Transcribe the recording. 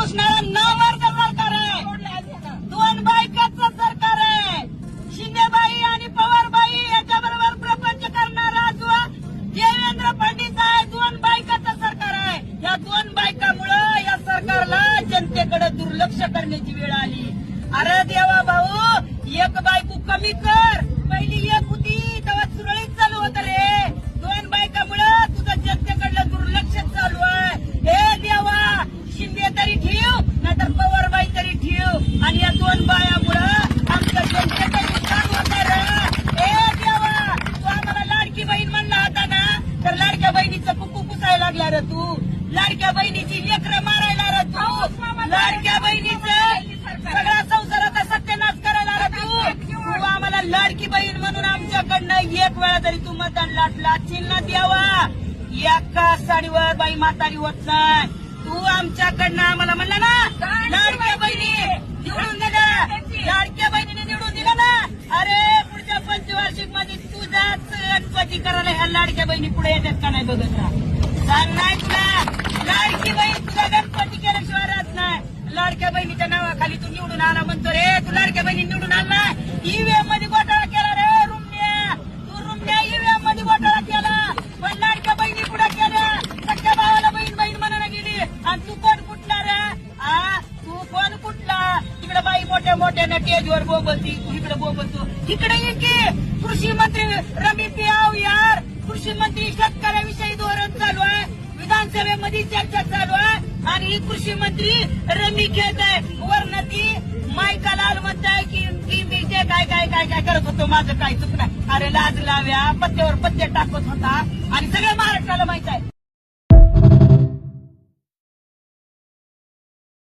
पुसणारा नवरचं सरकार आहे, दोन बायकाचं सरकार आहे. शिंदेबाई आणि पवारबाई याच्याबरोबर प्रपंच करणारा जो देवेंद्र फडणवीस आहे, दोन बायकाचं सरकार आहे. या दोन बायकामुळं या सरकारला जनतेकडे दुर्लक्ष करण्याची वेळ आली. अरे देवा भाऊ, एक बायको कमी कर, पहिली एक होती तेव्हा सुरळीत चालू होतं रे. दोन बायकामुळं तुझं जनतेकडलं दुर्लक्ष चालू आहे. हे देवा, शिंदे तरी ठेव नाहीतर पवारबाई तरी ठेव, आणि या दोन बायामुळं आमच्या जनतेचं नुकसान होतं रे. हे देवा, तू आम्हाला लाडकी बहीण म्हणला होता ना, तर लाडक्या बहिणीचं कुकू पुसायला लागला रे तू, लाडक्या बहिणीची लेकरं मारायला रे तू, लाडक्या बहिणीचं सगळा संसाराचा सत्यानाश करायला रे तू आम्हाला लाडकी बहीण म्हणून आमच्याकडनं एक वेळा तरी तू मतदान लाटलाशील ना देवा. एका साडीवर बाई म्हातारी होत नाही. तू आमच्याकडनं आम्हाला म्हणला ना लाडक्या बहिणी निवडून दिल्या, लाडक्या बहिणीने निवडून दिला ना. अरे पुढच्या पंचवार्षिक मध्ये तुझाच गणपती करायला ह्या लाडक्या बहिणी पुढे येतात का नाही बघत राहा. सांग नाही तुला लाडकी बहीण तुझा गणपती केल्याशिवाय राहत नाही. लाडक्या बहिणीच्या नावाखाली तू निवडून आला म्हणतो रे, तू लाडक्या बहिणी निवडून आला. ईव्हीएम मध्ये घोटाळा केला रे रुमण्या, तू रुमण्या ईव्हीएम मध्ये घोटाळा केला, पण लाडक्या बहिणी पुढे केल्या. सख्या भावाला बहीण बहीण म्हणायला गेली, आणि तू कोण कुठला रे? तू कोण कुठला? तिकडे बाई मोठ्या मोठ्याने टेजवर बोबलती, तू इकडे बोबलतो. इकडे ये की कृषी मंत्री रमी पियाव यार, कृषी मंत्री शेतकऱ्याविषयी धोरण चालू आहे, विधानसभेमध्ये चर्चा चालू आहे, आणि ही कृषी मंत्री रमी खेळत आहे. वरनं ती मायका लाल म्हणताय की मी जे काय काय काय काय करत होतो माझं काय चुकलं. अरे लाज लाव्या, पत्त्यावर पत्ते टाकत होता, आणि सगळ्या महाराष्ट्राला माहित आहे.